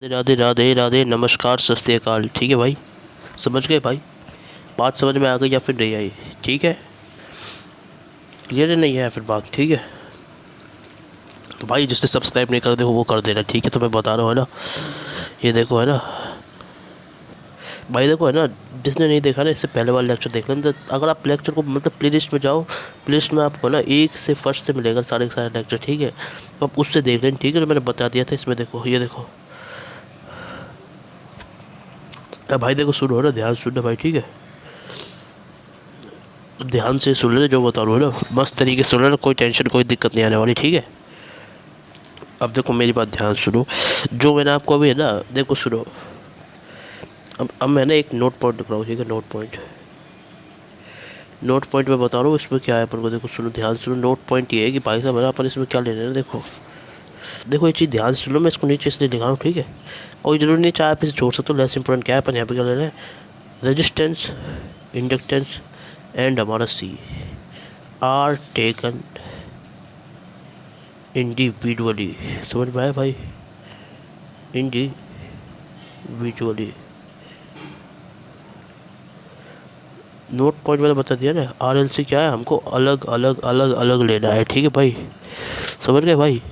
राधे राधे राधे नमस्कार सत श्री अकाल। ठीक है भाई, समझ गए भाई? बात समझ में आ गई या फिर नहीं आई? ठीक है, क्लियर नहीं है फिर बात? ठीक है, तो भाई जिसने सब्सक्राइब नहीं कर दे वो कर देना। ठीक है, तो मैं बता रहा हूँ, है ना? ये देखो, है ना भाई, देखो, है ना? जिसने नहीं देखा ना, इससे पहले वाला लेक्चर देख लेना। तो अगर आप लेक्चर को मतलब प्ले लिस्ट में जाओ, प्ले लिस्ट में आपको ना एक से फर्स्ट से मिलेगा सारे के सारे लेक्चर। ठीक है, तो आप उससे देख लेना। ठीक है, तो मैंने बता दिया था इसमें। देखो, ये देखो भाई, देखो, सुनो ना, ध्यान सुनना भाई। ठीक है, ध्यान से सुन लेना जो बता रहा हूँ ना, मस्त तरीके से सुन लेना, कोई टेंशन कोई दिक्कत नहीं आने वाली। ठीक है, अब देखो मेरी बात ध्यान सुनो। जो मैंने आपको अभी, है ना, देखो सुनो। अब मैं ना एक नोट पॉइंट लिख रहा हूँ। ठीक है, नोट पॉइंट में बता रहा हूँ इसमें क्या है अपन को। देखो सुनो, ध्यान सुनो। नोट पॉइंट ये है कि भाई साहब, है ना, अपन इसमें क्या ले रहे हैं। देखो देखो, ये चीज़ ध्यान से सुनो। मैं इसको नीचे इसलिए लिखा हूँ। ठीक है, कोई जरूरी नहीं चाहे आप इसे छोड़ सकते हो। लेस इंपॉर्टेंट क्या है, अपन यहाँ पे क्या ले रहे हैं? रेजिस्टेंस, इंडक्टेंस एंड हमारा सी आर टेकन इंडिविजुअली। समझ में आया भाई? इंडिविजुअली। नोट पॉइंट मैंने बता दिया ना। आरएलसी क्या है, हमको अलग अलग अलग अलग लेना है। ठीक है भाई, समझ गए भाई?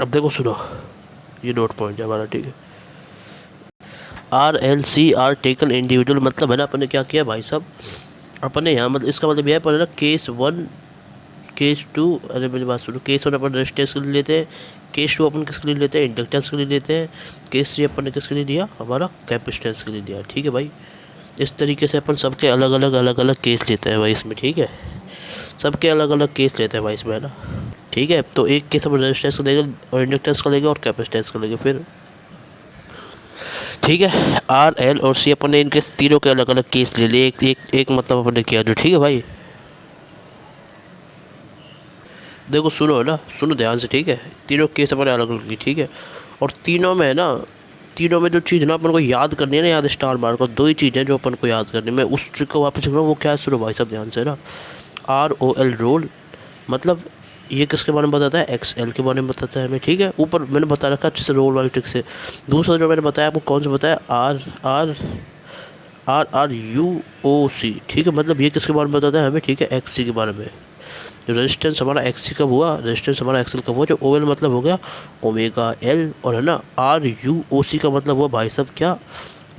अब देखो सुनो, ये नोट पॉइंट है हमारा। ठीक है, आरएलसी आर टेकन इंडिविजुअल मतलब, है ना, अपन ने क्या किया भाई साहब? अपन ने यहाँ मतलब इसका मतलब यह है, पर है ना, केस वन केस टू। अरे मेरी बात सुनो। केस वन अपन रेजिस्टेंस के लिए लेते हैं, केस टू अपन किसके लिए लेते हैं? इंडक्टेंस के लिए लेते हैं, केस थ्री अपन ने किसके लिए लिया? हमारा कैपेसिटेंस के लिए लिया। ठीक है भाई, इस तरीके से अपन सबके अलग अलग केस लेते हैं भाई इसमें। ठीक है, सबके अलग अलग केस लेते हैं भाई इसमें, है ना? ठीक है, तो एक केस अपन रेजिस्टेंस का लेंगे और इंडक्टेंस का लेंगे और कैपेसिटेंस का लेंगे फिर। ठीक है, आर एल और सी अपन ने इनके तीनों के अलग अलग केस ले लिए। एक मतलब अपन ने किया जो। ठीक है भाई, देखो सुनो, है ना, सुनो ध्यान से। ठीक है, तीनों केस अपने अलग अलग की। ठीक है, और तीनों में, है ना, तीनों में जो चीज़ ना अपन को याद करनी है ना, याद स्टार मार कर, दो ही चीज़ें जो अपन को याद करनी है। मैं उस ट्रिक को वापस लिख रहा हूँ। वो क्या है? सुनो भाई सब ध्यान से, ना। ROL रोल मतलब ये किसके बारे में बताता है? XL के बारे में बताता है हमें। ठीक है, ऊपर मैंने बता रखा अच्छे से रोल वाली ट्रिक से। दूसरा जो मैंने बताया आपको, कौन सा बताया? RRUOC। ठीक है, मतलब ये किसके बारे में बताता है हमें? ठीक है, XC के बारे में। जो रेजिस्टेंस हमारा XC कब हुआ, रेजिस्टेंस हमारा XL कब हुआ? जो OL मतलब हो गया ओमेगा L, और है ना RUOC का मतलब हुआ भाई साहब क्या?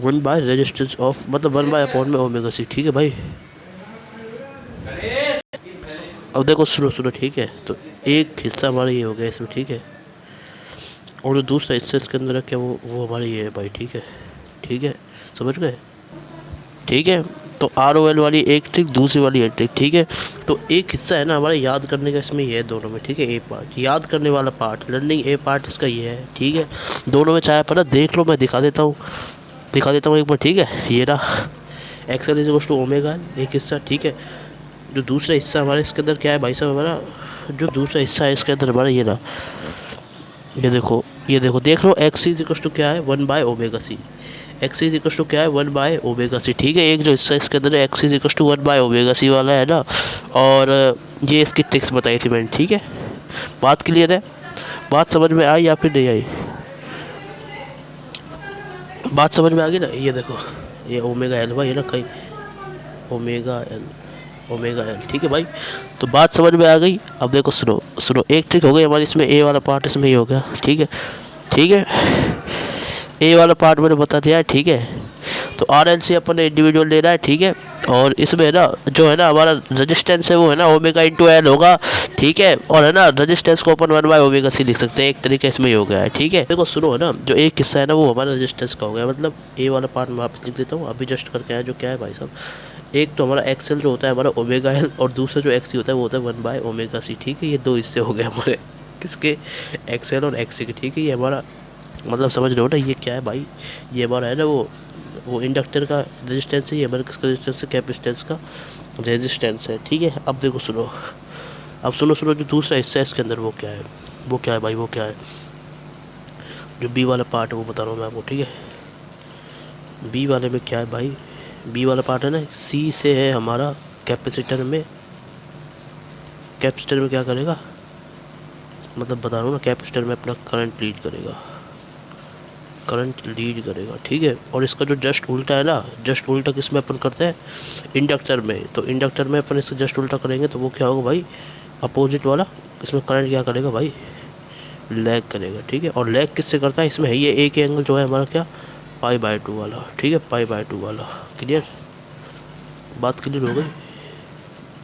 1/रेजिस्टेंस ऑफ, मतलब 1/अपॉन में ओमेगा C। ठीक है भाई, अब देखो सुनो सुनो। ठीक है, तो एक हिस्सा हमारा ये हो गया इसमें। ठीक है, और जो दूसरा हिस्सा इसके अंदर है क्या, वो हमारा ये है भाई। ठीक है, ठीक है, समझ गए? ठीक है, तो ROL वाली एक ट्रिक, दूसरी वाली एक ट्रिक। ठीक है, तो एक हिस्सा है ना हमारा याद करने का इसमें, ये है दोनों में। ठीक है, ए पार्ट याद करने वाला पार्ट, लर्निंग ए पार्ट इसका ये है। ठीक है, दोनों में चाहे पर देख लो, मैं दिखा देता हूँ एक बार। ठीक है, ये रहा एक्सएल इज टू ओमेगा, एक हिस्सा। ठीक है, जो दूसरा हिस्सा हमारा इसके अंदर क्या है भाई साहब? हमारा जो दूसरा हिस्सा है इसके अंदर हमारा ये रहा। ये देखो देख लो, एक्स इज इक्वल टू क्या है? 1/ओमेगा C। X is equal to क्या है? 1/ओमेगा C। ठीक है, एक जो हिस्सा इसके अंदर एक्स इज इक्वल टू 1/ओमेगा C वाला है ना, और ये इसकी ट्रिक्स बताई थी मैंने। ठीक है, बात क्लियर है? बात समझ में आई या फिर नहीं आई? बात समझ में आ गई ना? ये देखो, ये ओमेगा एल भाई, है ना, कहीं ओमेगा एल। ठीक है भाई, तो बात समझ में आ गई? अब देखो सुनो सुनो, एक ट्रिक हो गई हमारी इसमें, ए वाला पार्ट इसमें ही हो गया। ठीक है, ठीक है, ए वाला पार्ट मैंने बता दिया है। ठीक है, तो RLC अपन ने इंडिविजुअल लेना है। ठीक है, और इसमें है ना, जो है ना हमारा रेजिस्टेंस है वो, है ना, ओमेगा इंटू एल होगा। ठीक है, और है ना, रेजिस्टेंस को अपन 1/ओमेगा C लिख सकते हैं। एक तरीके इसमें ही हो गया है। ठीक है, देखो सुनो, है ना, जो एक हिस्सा है ना वो हमारा रेजिस्टेंस का हो गया। मतलब ए वाला पार्ट मैं वापस लिख देता हूँ, अभी जस्ट करके आया। जो क्या है भाई साहब? एक तो हमारा XL जो होता है हमारा ओमेगा एल, और दूसरा जो XC होता है वो होता है 1/ओमेगा C। ठीक है, ये दो हिस्से हो गए हमारे किसके? XL और XC के। ठीक है, ये हमारा मतलब समझ रहे हो ना, ये क्या है भाई? ये हमारा है ना वो इंडक्टर का रेजिस्टेंस है, ये हमारा किसका रेजिस्टेंस है? कैपेसिटेंस का रेजिस्टेंस है। ठीक है, अब देखो सुनो, अब सुनो सुनो, जो दूसरा हिस्सा है इसके अंदर वो क्या है? वो क्या है भाई? वो क्या है? जो बी वाला पार्ट है वो बता रहा हूँ मैं आपको। ठीक है, बी वाले में क्या है भाई? बी वाला पार्ट है ना, सी से है हमारा कैपेसिटर में क्या करेगा? मतलब बता रहा हूँ ना, कैपेसिटर में अपना करंट लीड करेगा, ठीक है। और इसका जो जस्ट उल्टा है ना, जस्ट उल्टा किस में अपन करते हैं, इंडक्टर में। तो इंडक्टर में अपन इसका जस्ट उल्टा करेंगे तो वो क्या होगा भाई, अपोजिट वाला। इसमें करंट क्या करेगा भाई, लैग करेगा, ठीक है। और लैग किससे करता है, इसमें है ये एक एंगल जो है हमारा क्या, π/2 वाला, ठीक है, π/2 वाला। क्लियर, बात क्लियर हो गई।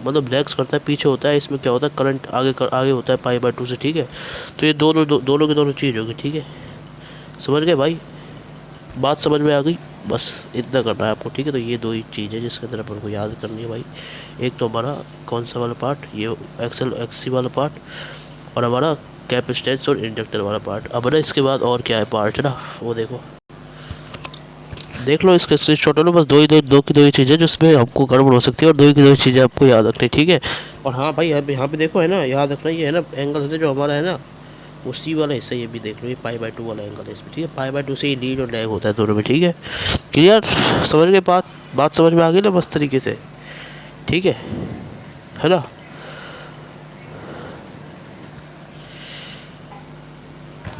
मतलब लैग्स करता है, पीछे होता है, इसमें क्या होता है, करंट आगे होता है π/2 से, ठीक है। तो ये दोनों की दोनों चीज़ होगी, ठीक है। समझ गए भाई, बात समझ में आ गई। बस इतना करना है आपको, ठीक है। तो ये दो ही चीज़ है जिसके अंदर अपन को याद करनी है भाई। एक तो हमारा कौन सा वाला पार्ट, ये एक्सी वाला पार्ट, और हमारा कैपेसिटेंस और इंडक्टर वाला पार्ट। अब ना इसके बाद और क्या है पार्ट है ना, वो देखो, देख लो इसके स्क्रीनशॉट लो। बस दो की चीज़ें जिसमें हमको गड़बड़ हो सकती है, और दो की दो चीज़ें आपको याद रखनी, ठीक है। और हाँ भाई, अब यहाँ पे देखो है ना, याद रखना ये है ना एंगल है जो हमारा है ना, उसी वाला हिस्सा ये भी देख लो, ये π/2 वाला एंगल है इसमें, ठीक है। π/2 से ही लीड और लैग होता है दोनों में, ठीक है। क्लियर, समझ गए बात समझ में आ गई ना मस्त तरीके से, ठीक है ना।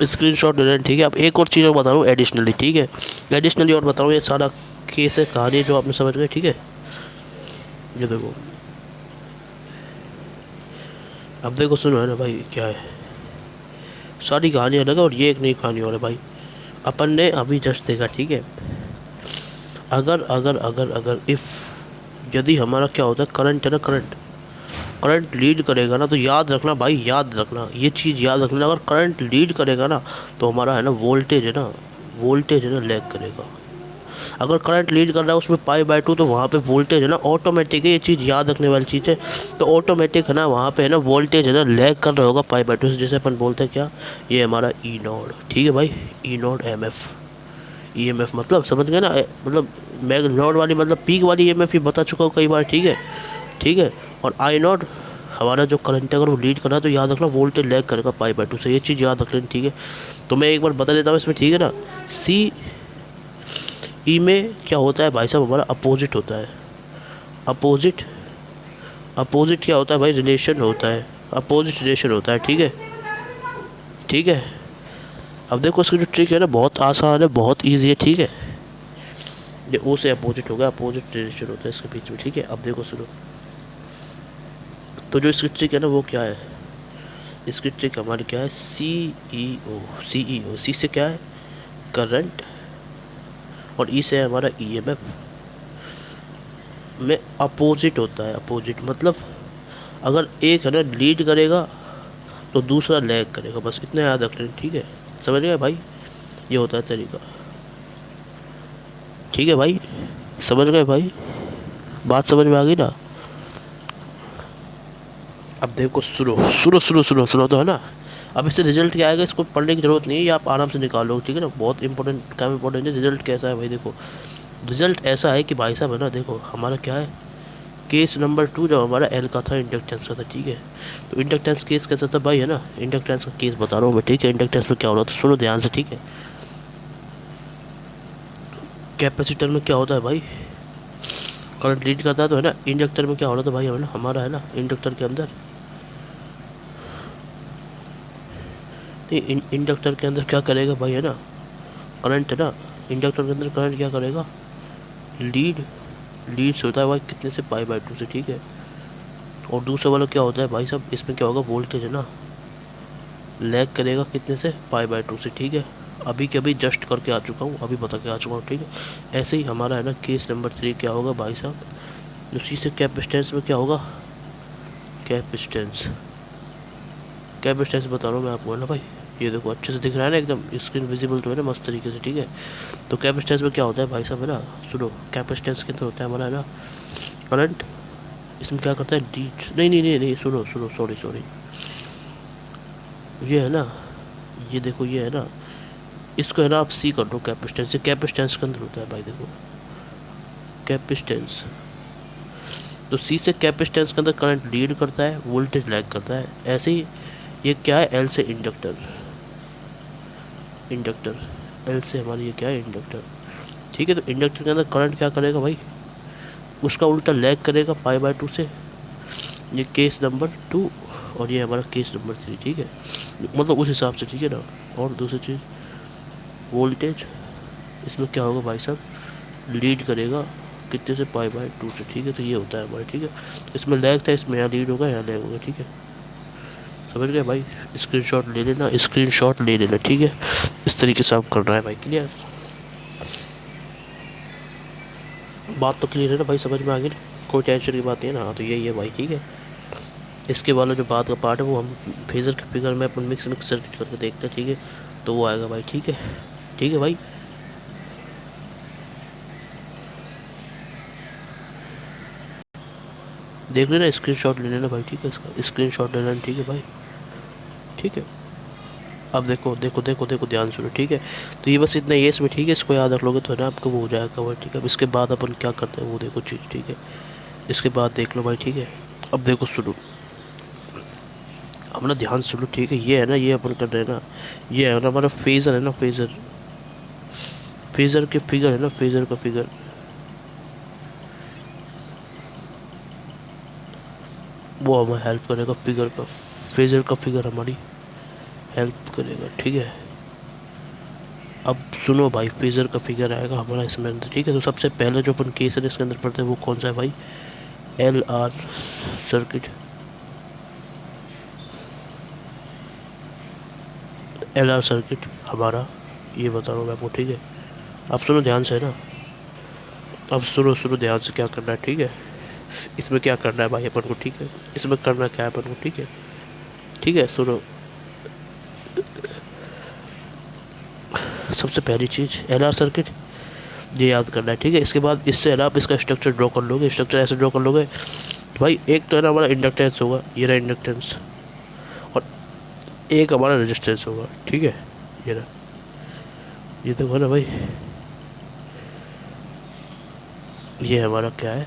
स्क्रीनशॉट ले लें, ठीक है। अब एक और चीज़ मैं बता रहा हूँ एडिशनली, ठीक है। एडिशनली और बता रहा हूँ, ये सारा केस है, कहानी जो आपने समझ गए, ठीक है। ये देखो, अब देखो सुनो है ना भाई, क्या है, सारी कहानी अलग है और ये एक नई कहानी और है भाई। अपन ने अभी जस्ट देखा, ठीक है। अगर इफ़ यदि हमारा क्या होता है, करंट है ना, करंट लीड करेगा ना, तो याद रखना भाई, याद रखना ये चीज़, याद रखना। अगर करंट लीड करेगा ना, तो हमारा है ना वोल्टेज है ना लैग करेगा। अगर करंट लीड कर रहा है उसमें π/2, तो वहाँ पे वोल्टेज है ना ऑटोमेटिक है, ये चीज़ याद रखने वाली चीज़ है। तो ऑटोमेटिक है ना, वहाँ पे है ना वोल्टेज है ना लैग कर रहा होगा π/2 से। जैसे अपन बोलते हैं क्या, ये हमारा ई नोड, ठीक है भाई, ई नोड EMF मतलब समझ गए ना, मतलब मैग नोड वाली मतलब पीक वाली EMF ही बता चुका हूँ कई बार, ठीक है। और आई नोड हमारा जो करंट है, अगर वो लीड कर रहा है तो याद रखना वोल्टेज लैग करेगा π/2 से, ये चीज़ याद रख लेना, ठीक है। तो मैं एक बार बता देता हूँ इसमें, ठीक है ना। ई में क्या होता है भाई साहब, हमारा अपोजिट होता है। अपोजिट क्या होता है भाई, रिलेशन होता है, अपोजिट रिलेशन होता है, ठीक है। अब देखो इसकी जो ट्रिक है ना, बहुत आसान है, बहुत ईजी है, ठीक है। ये ओ से अपोजिट होगा, अपोजिट रिलेशन होता है इसके बीच में, ठीक है। अब देखो सुनो, तो जो इसकी ट्रिक है ना वो क्या है, इसकी ट्रिक हमारी क्या है, सीईओ। सी से क्या है, करंट, और ई से है हमारा EMF में अपोजिट होता है। अपोजिट मतलब अगर एक है ना लीड करेगा तो दूसरा लैग करेगा, बस इतना याद रख लेना, ठीक है। समझ गए भाई, ये होता है तरीका, ठीक है भाई। समझ गए भाई, बात समझ में आ गई ना। अब देखो सुनो तो है ना। अब इससे रिजल्ट क्या आएगा, इसको पढ़ने की ज़रूरत नहीं है, ये आप आराम से निकालो, ठीक है ना। बहुत इंपॉर्टेंट काम इंपॉर्टेंट है। रिजल्ट कैसा है भाई, देखो रिजल्ट ऐसा है कि भाई साहब है ना, देखो हमारा क्या है, केस नंबर 2 जब हमारा एल का था, इंडक्टेंस का था, ठीक है। तो इंडक्टेंस केस कैसा था भाई, है ना, इंडक्टेंस का केस बता रहा हूँ मैं, ठीक है। इंडक्टेंस में क्या हो रहा था, सुनो ध्यान से, ठीक है। कैपेसिटर में क्या होता है भाई, करंट लीड करता है, तो है ना इंडक्टर में क्या हो रहा था भाई, है ना, हमारा है ना इंडक्टर के अंदर, इंडक्टर के अंदर क्या करेगा भाई, है ना, करंट है ना, इंडक्टर के अंदर करंट क्या करेगा, लीड से होता है भाई कितने से, π/2 से, ठीक है। और दूसरा वाला क्या होता है भाई साहब, इसमें क्या होगा, वोल्टेज है ना लैग करेगा कितने से, π/2 से, ठीक है। अभी के अभी जस्ट करके आ चुका हूँ, अभी बता के आ चुका हूँ, ठीक है। ऐसे ही हमारा है ना केस नंबर 3 क्या होगा भाई साहब, उसी से कैपेसिटेंस में क्या होगा, कैपेसिटेंस बता रहा हूँ मैं आपको, है ना भाई। ये देखो अच्छे से दिख रहा है ना, एकदम स्क्रीन विजिबल तो है ना मस्त तरीके से, ठीक है। तो कैपेसिटेंस में क्या होता है भाई साहब, है ना, सुनो, कैपेसिटेंस के अंदर होता है हमारा, है ना, करंट। इसमें क्या करता है, लीड, नहीं, सुनो, सॉरी, ये है ना, ये देखो, ये है ना, इसको है ना आप सी कर दो, कैपेसिटेंस के अंदर होता है भाई, देखो कैपेसिटेंस। तो सी से कैपेसिटेंस के अंदर करंट लीड करता है, वोल्टेज लैग करता है। ऐसे ही ये क्या है, एल से इंडक्टर, एल से हमारी ये क्या है, इंडक्टर, ठीक है। तो इंडक्टर के अंदर करंट क्या करेगा भाई, उसका उल्टा लैग करेगा π/2 से। ये केस नंबर 2 और ये हमारा केस नंबर 3, ठीक है, मतलब उस हिसाब से, ठीक है ना। और दूसरी चीज़ वोल्टेज, इसमें क्या होगा भाई साहब, लीड करेगा कितने से, π/2 से, ठीक है। तो ये होता है हमारा, ठीक है। तो इसमें लैग था, इसमें यहाँ लीड होगा, यहाँ लैग होगा, ठीक है। समझ गए भाई, स्क्रीनशॉट ले लेना, स्क्रीनशॉट ले लेना, ठीक है। इस तरीके से आप करना है भाई, क्लियर, बात तो क्लियर है ना भाई, समझ में आ गई, कोई टेंशन की बात नहीं है ना। तो यही है भाई, ठीक है। इसके वाला जो बात का पार्ट है वो हम फेजर के फिगर में अपन मिक्स सर्किट करके देखते हैं, ठीक है। तो वो आएगा भाई, ठीक है, ठीक है भाई। देख लेना, स्क्रीनशॉट ले लेना भाई, ठीक है, इसका स्क्रीनशॉट ले लेना, ठीक है भाई, ठीक है। अब देखो देखो देखो देखो, ध्यान सुनो, ठीक है। तो ये बस इतना, ये इसमें, ठीक है, इसको याद रख लोगे तो है ना आपको वो हो जाएगा भाई, ठीक है। अब इसके बाद अपन क्या करते हैं वो देखो चीज़, ठीक है। इसके बाद देख लो भाई, ठीक है। अब देखो सुनो, अपना ध्यान सुनो, ठीक है। ये है ना, ये अपन कर रहे हैं ना, ये है ना हमारा फेज़र है ना, फेज़र, फेज़र के फिगर है ना, फेज़र का फिगर, वो हमें हेल्प करेगा, फिगर का, फेज़र का फिगर हमारी हेल्प करेगा, ठीक है। अब सुनो भाई, फेज़र का फिगर आएगा हमारा इसमें अंदर, ठीक है। तो सबसे पहले जो अपन केस है इसके अंदर पढ़ते हैं वो कौन सा है भाई, LR सर्किट, LR सर्किट हमारा, ये बता रहा हूँ मैं आपको, ठीक है। अब सुनो ध्यान से, है ना, अब सुनो सुनो ध्यान से, क्या करना है, ठीक है। इसमें क्या करना है भाई अपन को, ठीक है। इसमें करना क्या है अपन को, ठीक है, ठीक है। सुनो, सबसे पहली चीज़ LR सर्किट, ये याद करना है, ठीक है। इसके बाद इससे आप इसका स्ट्रक्चर ड्रॉ कर लोगे, स्ट्रक्चर ऐसे ड्रॉ कर लोगे भाई, एक तो है ना हमारा इंडक्टेंस होगा, ये रहा इंडक्टेंस, और एक हमारा रेजिस्टेंस होगा, ठीक है। ये रहा, ये देखो ना भाई, ये हमारा क्या है,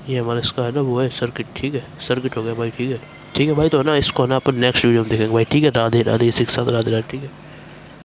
ये हमारा इसका है ना वो है सर्किट, ठीक है, सर्किट हो गया भाई, ठीक है, ठीक है भाई। तो है ना, इसको है ना अपन नेक्स्ट वीडियो में देखेंगे भाई, ठीक है। राधे राधे, सिख साथ, राधे राधे, ठीक है।